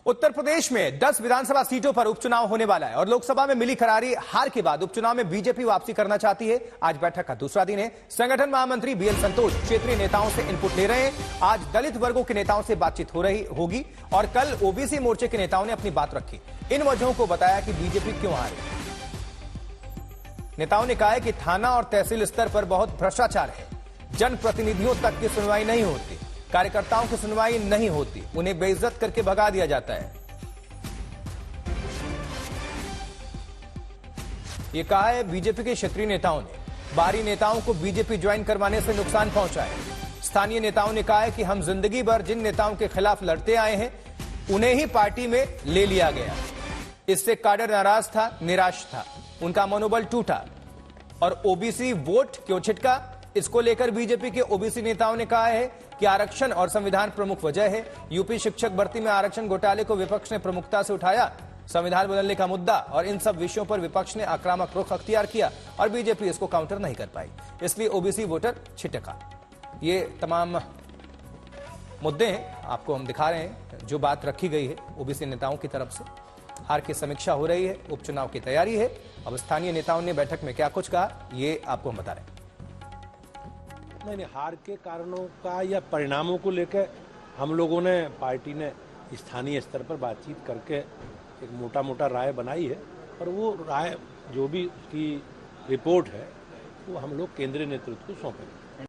उत्तर प्रदेश में 10 विधानसभा सीटों पर उपचुनाव होने वाला है और लोकसभा में मिली करारी हार के बाद उपचुनाव में बीजेपी वापसी करना चाहती है। आज बैठक का दूसरा दिन है। संगठन महामंत्री बीएल संतोष क्षेत्रीय नेताओं से इनपुट ले रहे हैं। आज दलित वर्गों के नेताओं से बातचीत हो रही होगी और कल ओबीसी मोर्चे के नेताओं ने अपनी बात रखी। इन वजहों को बताया कि बीजेपी क्यों हारी। नेताओं ने कहा है कि थाना और तहसील स्तर पर बहुत भ्रष्टाचार है, जनप्रतिनिधियों तक की सुनवाई नहीं होती, कार्यकर्ताओं की सुनवाई नहीं होती, उन्हें बेइज्जत करके भगा दिया जाता है। ये कहा है बीजेपी के क्षेत्रीय नेताओं ने। बाहरी नेताओं को बीजेपी ज्वाइन करवाने से नुकसान पहुंचा है। स्थानीय नेताओं ने कहा है कि हम जिंदगी भर जिन नेताओं के खिलाफ लड़ते आए हैं उन्हें ही पार्टी में ले लिया गया। इससे काडर नाराज था, निराश था, उनका मनोबल टूटा। और ओबीसी वोट क्यों छिटका, इसको लेकर बीजेपी के ओबीसी नेताओं ने कहा है कि आरक्षण और संविधान प्रमुख वजह है। यूपी शिक्षक भर्ती में आरक्षण घोटाले को विपक्ष ने प्रमुखता से उठाया, संविधान बदलने का मुद्दा और इन सब विषयों पर विपक्ष ने आक्रामक रुख अख्तियार किया और बीजेपी इसको काउंटर नहीं कर पाई, इसलिए ओबीसी वोटर छिटका। ये तमाम मुद्दे हैं, आपको हम दिखा रहे हैं जो बात रखी गई है ओबीसी नेताओं की तरफ से। हार की समीक्षा हो रही है, उपचुनाव की तैयारी है। अब स्थानीय नेताओं ने बैठक में क्या कुछ कहा ये आपको हम बता रहे हैं। नहीं, हार के कारणों का या परिणामों को लेकर हम लोगों ने, पार्टी ने स्थानीय स्तर पर बातचीत करके एक मोटा राय बनाई है और वो राय जो भी उसकी रिपोर्ट है वो हम लोग केंद्रीय नेतृत्व को सौंपेंगे।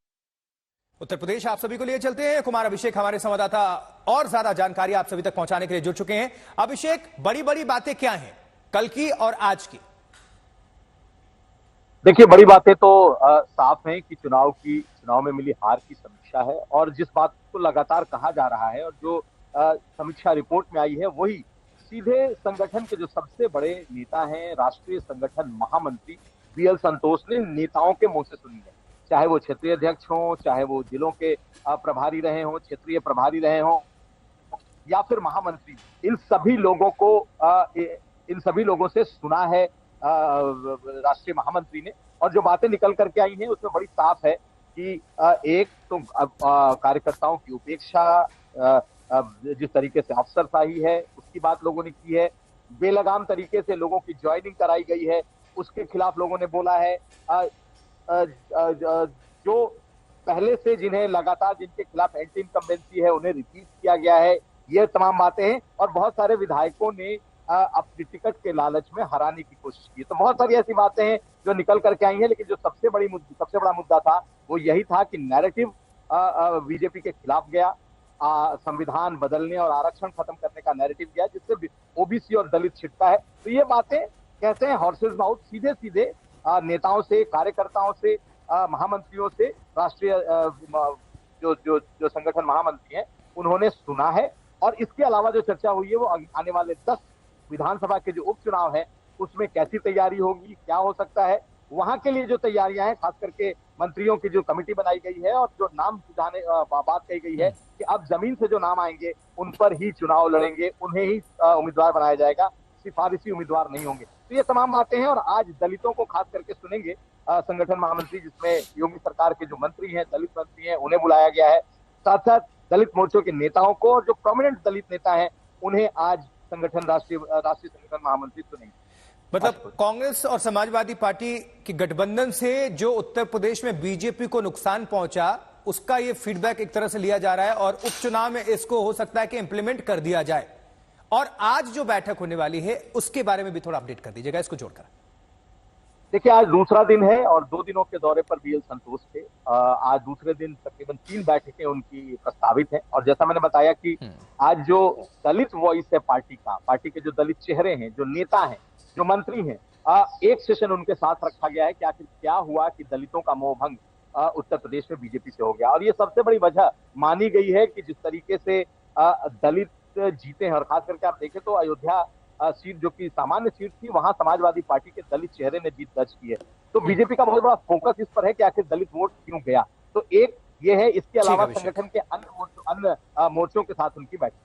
उत्तर प्रदेश आप सभी को लिए चलते हैं। कुमार अभिषेक हमारे संवाददाता और ज्यादा जानकारी आप सभी तक पहुंचाने के लिए जुड़ चुके हैं। अभिषेक, बड़ी बड़ी बातें क्या हैं कल की और आज की? देखिए, बड़ी बातें तो साफ हैं कि चुनाव में मिली हार की समीक्षा है और जिस बात को लगातार कहा जा रहा है और जो समीक्षा रिपोर्ट में आई है वही सीधे संगठन के जो सबसे बड़े नेता हैं, राष्ट्रीय संगठन महामंत्री बीएल संतोष ने नेताओं के मुंह से सुनी है। चाहे वो क्षेत्रीय अध्यक्ष हों, चाहे वो जिलों के प्रभारी रहे हों, क्षेत्रीय प्रभारी रहे हों या फिर महामंत्री, इन सभी लोगों से सुना है राष्ट्रीय महामंत्री ने। और जो बातें निकल करके आई हैं उसमें बड़ी साफ है कि एक तो कार्यकर्ताओं की उपेक्षा, जिस तरीके से अफसरशाही है उसकी बात लोगों ने की है, बेलगाम तरीके से लोगों की ज्वाइनिंग कराई गई है उसके खिलाफ लोगों ने बोला है। जो पहले से जिन्हें लगातार जिनके खिलाफ एंटी इनकम्बेंसी है उन्हें रिपीट किया गया है, ये तमाम बातें हैं। और बहुत सारे विधायकों ने अपनी टिकट के लालच में हराने की कोशिश की। तो बहुत सारी ऐसी बातें हैं जो निकल करके आई हैं, लेकिन जो सबसे बड़ा मुद्दा था वो यही था कि नैरेटिव बीजेपी के खिलाफ गया, संविधान बदलने और आरक्षण खत्म करने का नैरेटिव गया, जिससे ओबीसी और दलित छिटता है। तो ये बातें कहते हैं हॉर्सेस माउथ, सीधे सीधे नेताओं से, कार्यकर्ताओं से, महामंत्रियों से, राष्ट्रीय जो संगठन महामंत्री हैं उन्होंने सुना है। और इसके अलावा जो चर्चा हुई है वो आने वाले 10 विधानसभा के जो उपचुनाव है उसमें कैसी तैयारी होगी, क्या हो सकता है, वहां के लिए जो तैयारियां हैं, खास करके मंत्रियों की जो कमेटी बनाई गई है और जो नाम सुझाने बात कही गई है कि अब जमीन से जो नाम आएंगे उन पर ही चुनाव लड़ेंगे, उन्हें ही उम्मीदवार बनाया जाएगा, सिफारिशी उम्मीदवार नहीं होंगे। तो ये तमाम बातें हैं और आज दलितों को खास करके सुनेंगे संगठन महामंत्री, जिसमें योगी सरकार के जो मंत्री हैं, दलित मंत्री हैं, उन्हें बुलाया गया है। साथ साथ दलित मोर्चों के नेताओं को और जो प्रोमिनेंट दलित नेता हैं उन्हें आज राष्ट्रीय संगठन महामंत्री सुनेंगे। मतलब कांग्रेस और समाजवादी पार्टी के गठबंधन से जो उत्तर प्रदेश में बीजेपी को नुकसान पहुंचा उसका ये फीडबैक एक तरह से लिया जा रहा है और उपचुनाव में इसको हो सकता है कि इंप्लीमेंट कर दिया जाए। और आज जो बैठक होने वाली है उसके बारे में भी थोड़ा अपडेट कर दीजिएगा इसको जोड़कर। देखिए, आज दूसरा दिन है और 2 दिनों के दौरे पर बीएल संतोष थे। आज दूसरे दिन तकरीबन 3 बैठकें उनकी प्रस्तावित हैं और जैसा मैंने बताया कि आज जो दलित वॉइस है पार्टी के जो दलित चेहरे हैं, जो नेता हैं, जो मंत्री हैं, एक सेशन उनके साथ रखा गया है कि आखिर क्या हुआ कि दलितों का मोहभंग उत्तर प्रदेश में बीजेपी से हो गया। और ये सबसे बड़ी वजह मानी गई है कि जिस तरीके से दलित जीते हैं और खास करके आप देखें तो अयोध्या सीट जो कि सामान्य सीट थी, वहां समाजवादी पार्टी के दलित चेहरे ने जीत दर्ज की है। तो बीजेपी का बहुत बड़ा फोकस इस पर है कि आखिर दलित वोट क्यों गया। तो एक ये है, इसके अलावा संगठन के अन्य मोर्चों के साथ उनकी बैठक।